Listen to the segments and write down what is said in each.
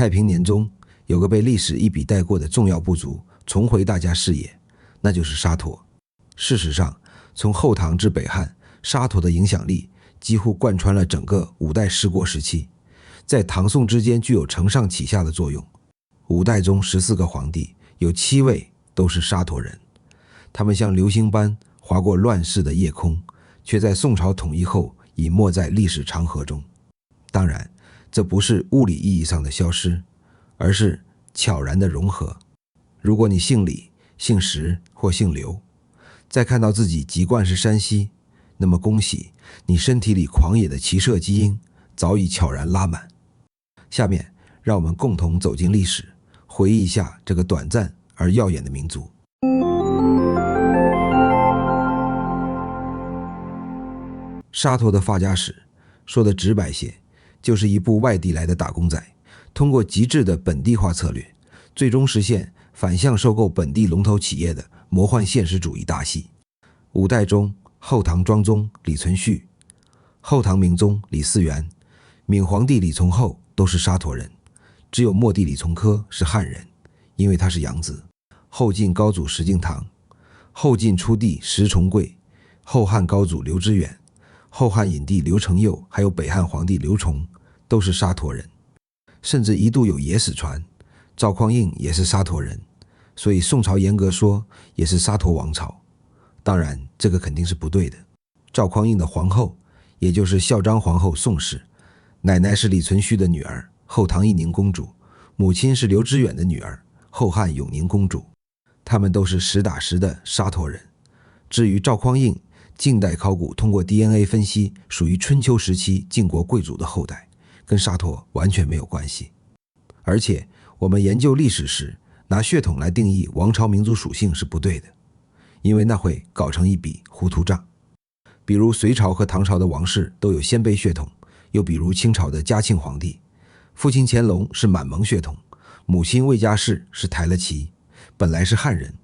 太平年中，有个被历史一笔带过的重要部族重回大家视野，那就是沙陀。事实上，从后唐至北汉，沙陀的影响力几乎贯穿了整个五代十国时期，在唐宋之间具有承上启下的作用。五代中14个皇帝，有7位都是沙陀人，他们像流星般划过乱世的夜空，却在宋朝统一后已没在历史长河中。当然，这不是物理意义上的消失，而是悄然的融合。如果你姓李、姓石或姓刘，再看到自己籍贯是山西，那么恭喜你，身体里狂野的骑射基因早已悄然拉满。下面让我们共同走进历史，回忆一下这个短暂而耀眼的民族。沙陀的发家史说的直白些，就是一部外地来的打工仔通过极致的本地化策略，最终实现反向收购本地龙头企业的魔幻现实主义大戏。五代中，后唐庄宗李存勖、后唐明宗李嗣源、闵皇帝李从厚都是沙陀人，只有末帝李从珂是汉人，因为他是养子。后晋高祖石敬瑭、后晋初帝石重贵、后汉高祖刘知远、后汉隐帝刘承佑，还有北汉皇帝刘崇都是沙陀人，甚至一度有野史传赵匡胤也是沙陀人，所以宋朝严格说也是沙陀王朝。当然这个肯定是不对的。赵匡胤的皇后，也就是孝章皇后宋氏，奶奶是李存勖的女儿后唐义宁公主，母亲是刘知远的女儿后汉永宁公主，他们都是实打实的沙陀人。至于赵匡胤，近代考古通过 DNA 分析属于春秋时期晋国贵族的后代，跟沙陀完全没有关系。而且我们研究历史时拿血统来定义王朝民族属性是不对的，因为那会搞成一笔糊涂账。比如隋朝和唐朝的王室都有鲜卑血统，又比如清朝的嘉庆皇帝，父亲乾隆是满蒙血统，母亲魏佳氏是台勒旗，本来是汉人。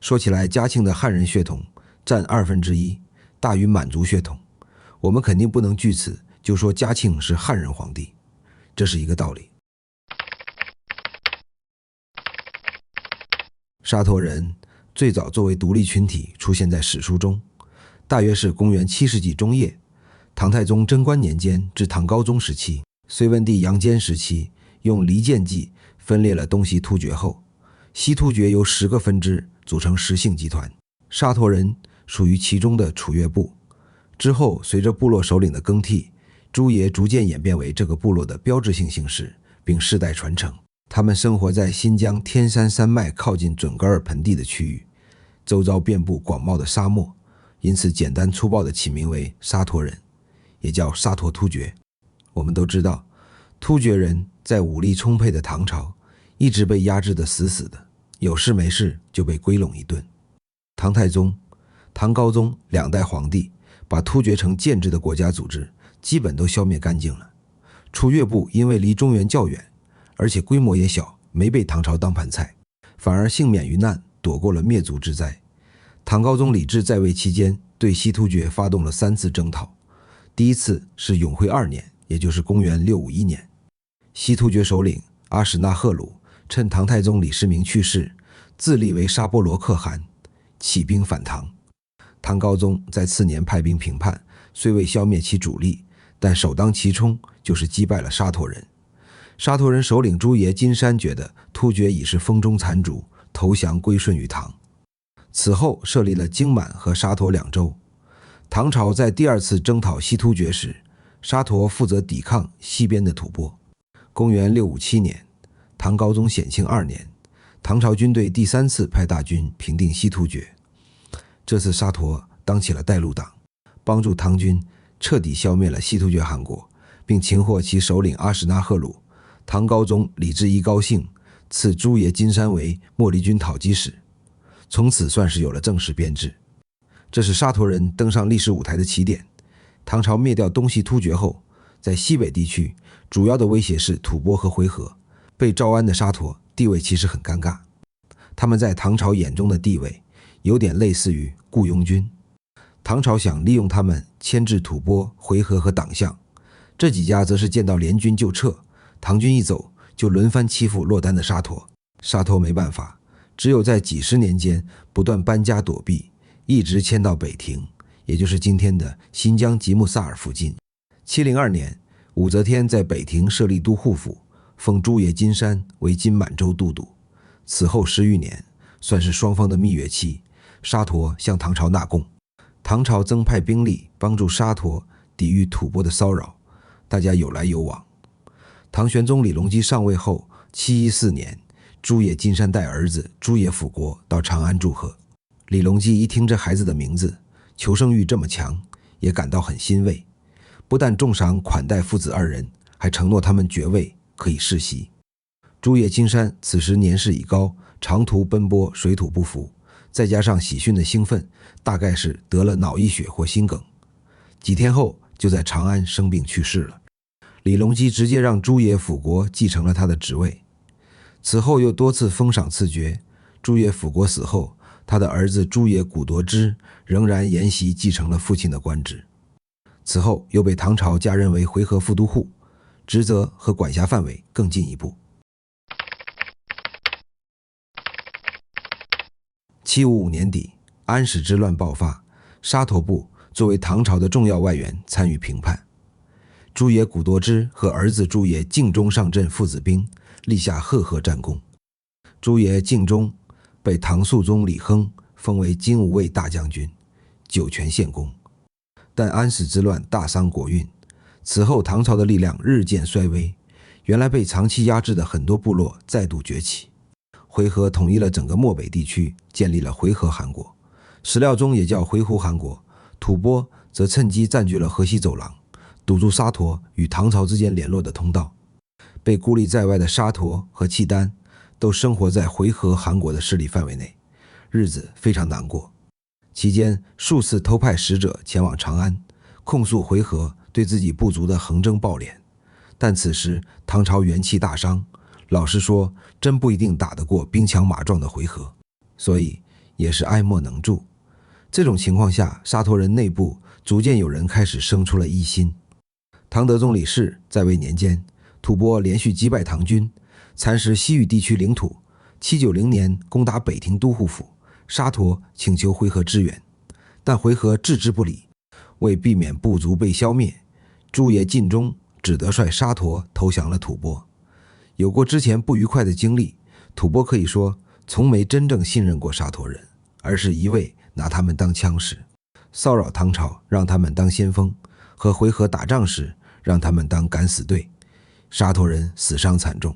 说起来，嘉庆的汉人血统占1/2，大于满族血统，我们肯定不能据此就说嘉庆是汉人皇帝，这是一个道理。沙陀人最早作为独立群体出现在史书中，大约是公元7世纪中叶，唐太宗贞观年间至唐高宗时期，隋文帝杨坚时期用离间计分裂了东西突厥后，西突厥由10个分支组成10姓集团，沙陀人属于其中的楚越部。之后随着部落首领的更替，诸爷逐渐演变为这个部落的标志性姓氏，并世代传承。他们生活在新疆天山山脉靠近准噶尔盆地的区域，周遭遍布广袤的沙漠，因此简单粗暴地起名为沙陀人，也叫沙陀突厥。我们都知道，突厥人在武力充沛的唐朝一直被压制得死死的，有事没事就被归拢一顿。唐太宗、唐高宗2代皇帝把突厥成建制的国家组织基本都消灭干净了。楚越部因为离中原较远，而且规模也小，没被唐朝当盘菜，反而幸免于难，躲过了灭族之灾。唐高宗李治在位期间，对西突厥发动了3次征讨。第一次是永徽2年，也就是公元651年，西突厥首领阿史那赫鲁趁唐太宗李世民去世，自立为沙波罗可汗，起兵反唐。唐高宗在次年派兵平叛，虽未消灭其主力，但首当其冲就是击败了沙陀人。沙陀人首领朱爷金山觉得突厥已是风中残烛，投降归顺于唐。此后设立了荆满和沙陀2州。唐朝在第2次征讨西突厥时，沙陀负责抵抗西边的吐蕃。公元657年，唐高宗显庆2年，唐朝军队第3次派大军平定西突厥。这次沙陀当起了带路党，帮助唐军彻底消灭了西突厥汗国，并擒获其首领阿史那赫鲁。唐高宗李治一高兴，赐朱爷金山为莫离军讨击使，从此算是有了正式编制。这是沙陀人登上历史舞台的起点。唐朝灭掉东西突厥后，在西北地区主要的威胁是吐蕃和回纥，被招安的沙陀地位其实很尴尬，他们在唐朝眼中的地位有点类似于雇佣军。唐朝想利用他们牵制吐蕃、回纥和党项，这几家则是见到联军就撤，唐军一走就轮番欺负落单的沙陀。沙陀没办法，只有在几十年间不断搬家躲避，一直迁到北庭，也就是今天的新疆吉木萨尔附近。702年，武则天在北庭设立都护府，封朱爷金山为金满洲都督。此后10余年，算是双方的蜜月期。沙陀向唐朝纳贡，唐朝增派兵力帮助沙陀抵御吐蕃的骚扰，大家有来有往。唐玄宗李隆基上位后，714年，朱爷金山带儿子朱爷辅国到长安祝贺。李隆基一听这孩子的名字，求生欲这么强，也感到很欣慰，不但重赏款待父子二人，还承诺他们爵位可以世袭。朱爷金山此时年事已高，长途奔波，水土不服，再加上喜讯的兴奋，大概是得了脑溢血或心梗，几天后就在长安生病去世了。李隆基直接让朱爷辅国继承了他的职位，此后又多次封赏赐爵。朱爷辅国死后，他的儿子朱爷古铎之仍然沿袭继承了父亲的官职，此后又被唐朝加任为回纥副都护，职责和管辖范围更进一步。755年底，安史之乱爆发，沙陀部作为唐朝的重要外援参与平叛。朱爷古铎之和儿子朱爷敬忠上阵父子兵，立下赫赫战功。朱爷敬忠被唐肃宗李亨封为金吾卫大将军，酒泉献功。但安史之乱大伤国运，此后唐朝的力量日渐衰微，原来被长期压制的很多部落再度崛起。回纥统一了整个漠北地区，建立了回纥汗国，史料中也叫回鹘汗国。吐蕃则趁机占据了河西走廊，堵住沙陀与唐朝之间联络的通道。被孤立在外的沙陀和契丹都生活在回纥汗国的势力范围内，日子非常难过。期间数次偷派使者前往长安，控诉回纥对自己部族的横征暴敛，但此时唐朝元气大伤，老实说真不一定打得过兵强马壮的回纥，所以也是爱莫能助。这种情况下，沙陀人内部逐渐有人开始生出了异心。唐德宗李氏在位年间，吐蕃连续击败唐军，蚕食西域地区领土。790年攻打北庭都护府，沙陀请求回纥支援，但回纥置之不理。为避免部族被消灭，朱爷尽忠只得率沙陀投降了吐蕃。有过之前不愉快的经历，吐蕃可以说从没真正信任过沙陀人，而是一味拿他们当枪使，骚扰唐朝让他们当先锋，和回纥打仗时让他们当敢死队，沙陀人死伤惨重。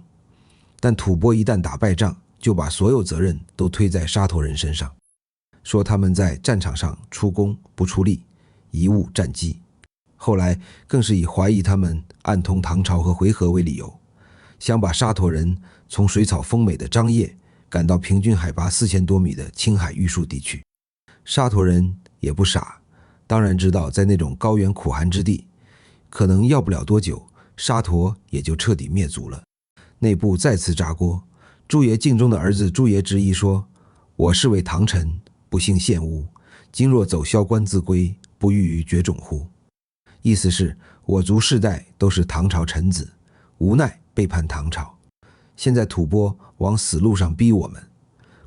但吐蕃一旦打败仗，就把所有责任都推在沙陀人身上，说他们在战场上出功不出力，贻误战机。后来更是以怀疑他们暗通唐朝和回纥为理由，想把沙陀人从水草丰美的张掖赶到平均海拔4000多米的青海玉树地区。沙陀人也不傻，当然知道在那种高原苦寒之地，可能要不了多久，沙陀也就彻底灭族了。内部再次炸锅，朱爷敬忠的儿子朱爷执意说：“我是为唐臣，不幸献污，今若走萧关自归，不欲于绝种乎？”意思是我族世代都是唐朝臣子，无奈背叛唐朝，现在吐蕃往死路上逼我们，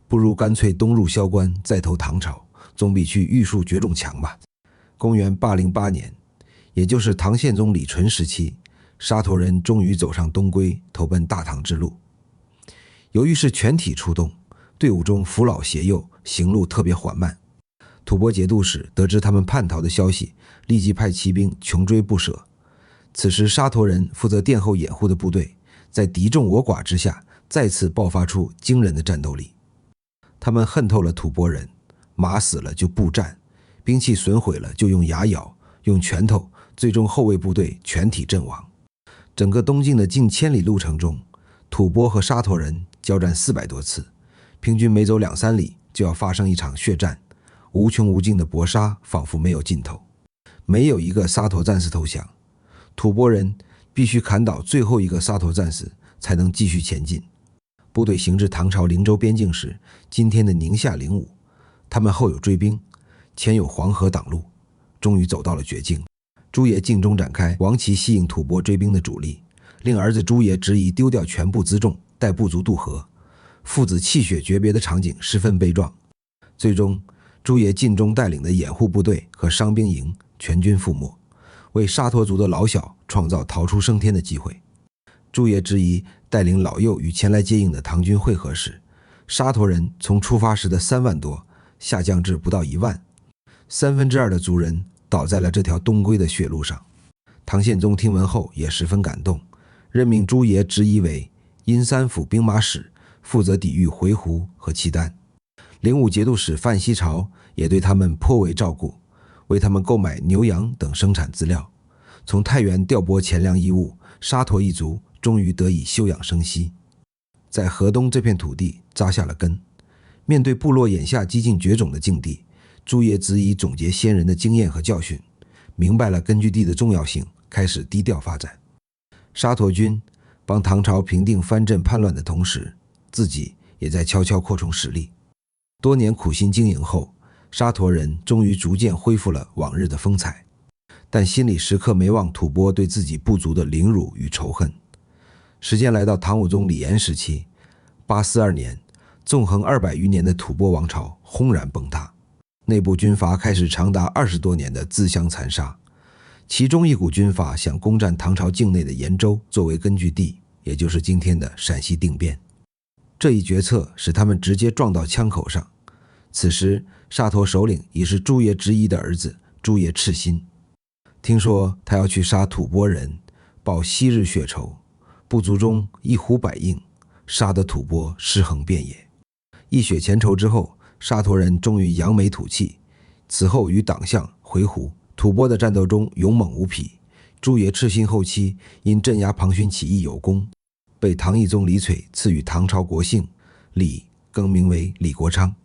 不如干脆东入萧关，再投唐朝，总比去玉树绝种强吧。公元808年，也就是唐宪宗李纯时期，沙陀人终于走上东归，投奔大唐之路。由于是全体出动，队伍中扶老携幼，行路特别缓慢。吐蕃节度使得知他们叛逃的消息，立即派骑兵穷追不舍。此时沙陀人负责殿后掩护的部队，在敌众我寡之下，再次爆发出惊人的战斗力。他们恨透了吐蕃人，马死了就步战，兵器损毁了就用牙咬，用拳头，最终后卫部队全体阵亡。整个东进的近1000里路程中，吐蕃和沙陀人交战400多次，平均每走2-3里就要发生一场血战，无穷无尽的搏杀仿佛没有尽头，没有一个沙陀战士投降，吐蕃人必须砍倒最后一个沙陀战士才能继续前进。部队行至唐朝灵州边境时，今天的宁夏灵武，他们后有追兵，前有黄河挡路，终于走到了绝境。朱爷敬忠展开王旗，吸引吐蕃追兵的主力，令儿子朱爷执意丢掉全部辎重，带部族渡河，父子泣血诀别的场景十分悲壮。最终，朱爷尽忠带领的掩护部队和伤兵营全军覆没，为沙陀族的老小创造逃出升天的机会。朱爷执意带领老幼与前来接应的唐军会合时，沙陀人从出发时的3万多下降至不到1万，2/3的族人倒在了这条东归的血路上。唐宪宗听闻后也十分感动，任命朱爷执意为阴三府兵马使，负责抵御回鹘和契丹。灵武节度使范希朝也对他们颇为照顾，为他们购买牛羊等生产资料。从太原调拨钱粮衣物，沙陀一族终于得以休养生息，在河东这片土地扎下了根。面对部落眼下几近绝种的境地，朱爷子以总结先人的经验和教训，明白了根据地的重要性，开始低调发展。沙陀军帮唐朝平定藩镇叛乱的同时，自己也在悄悄扩充实力。多年苦心经营后，沙陀人终于逐渐恢复了往日的风采，但心里时刻没忘吐蕃对自己部族的凌辱与仇恨。时间来到唐武宗李炎时期，842年，纵横200余年的吐蕃王朝轰然崩塌，内部军阀开始长达20多年的自相残杀。其中一股军阀想攻占唐朝境内的延州作为根据地，也就是今天的陕西定边。这一决策使他们直接撞到枪口上。此时沙陀首领已是朱爷执意的儿子朱爷赤心，听说他要去杀吐蕃人，报昔日血仇，部族中一呼百应，杀得吐蕃尸横遍野。一雪前仇之后，沙陀人终于扬眉吐气。此后与党项、回鹘、吐蕃的战斗中勇猛无匹。朱爷赤心后期因镇压庞勋起义有功，被唐懿宗李璀赐予唐朝国姓，李更名为李国昌。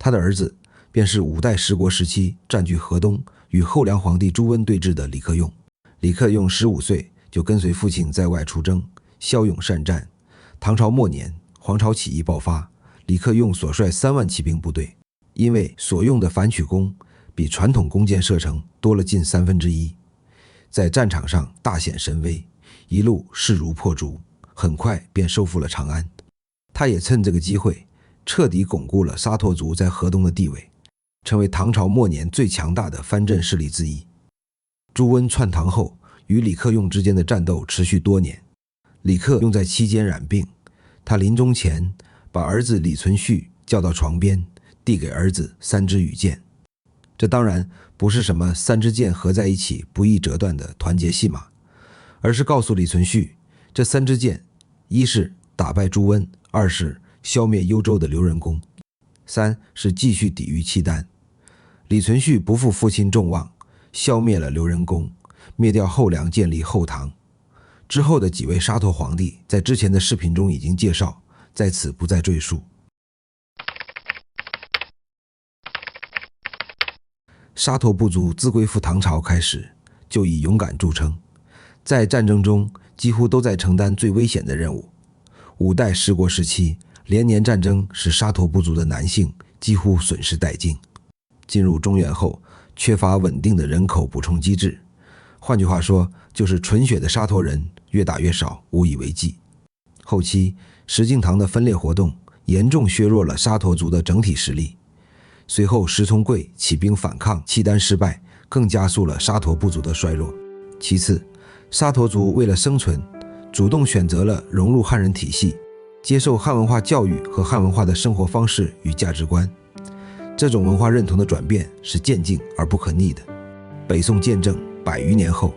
他的儿子便是5代十国时期占据河东与后梁皇帝朱温对峙的李克用。李克用15岁就跟随父亲在外出征，骁勇善战。唐朝末年，黄巢起义爆发，李克用所率3万骑兵部队，因为所用的反曲弓比传统弓箭射程多了近1/3，在战场上大显神威，一路势如破竹，很快便收复了长安。他也趁这个机会彻底巩固了沙陀族在河东的地位，成为唐朝末年最强大的藩镇势力之一。朱温篡唐后，与李克用之间的战斗持续多年。李克用在期间染病，他临终前把儿子李存勖叫到床边，递给儿子3支羽箭。这当然不是什么3支箭合在一起不易折断的团结戏码，而是告诉李存勖，这3支箭，一是打败朱温，二是消灭幽州的刘仁恭，三是继续抵御契丹。李存勖不负父亲众望，消灭了刘仁恭，灭掉后梁，建立后唐。之后的几位沙陀皇帝在之前的视频中已经介绍，在此不再赘述。沙陀部族自归附唐朝开始就以勇敢著称，在战争中几乎都在承担最危险的任务。5代十国时期，连年战争使沙陀部族的男性几乎损失殆尽。进入中原后，缺乏稳定的人口补充机制，换句话说，就是纯血的沙陀人越打越少，无以为继。后期石敬瑭的分裂活动严重削弱了沙陀族的整体实力。随后石从贵起兵反抗契丹失败，更加速了沙陀部族的衰落。其次，沙陀族为了生存，主动选择了融入汉人体系，接受汉文化教育和汉文化的生活方式与价值观。这种文化认同的转变是渐进而不可逆的。北宋建政100余年后，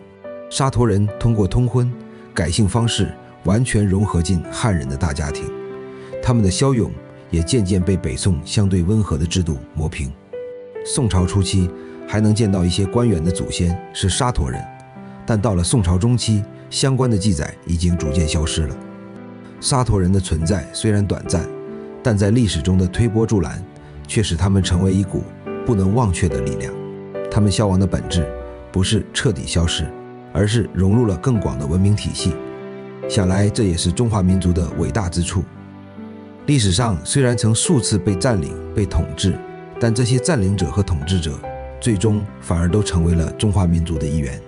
沙陀人通过通婚、改姓方式完全融合进汉人的大家庭，他们的骁勇也渐渐被北宋相对温和的制度磨平。宋朝初期还能见到一些官员的祖先是沙陀人，但到了宋朝中期，相关的记载已经逐渐消失了。沙陀人的存在虽然短暂，但在历史中的推波助澜却使他们成为一股不能忘却的力量。他们消亡的本质不是彻底消失，而是融入了更广的文明体系。想来这也是中华民族的伟大之处。历史上虽然曾数次被占领、被统治，但这些占领者和统治者最终反而都成为了中华民族的一员。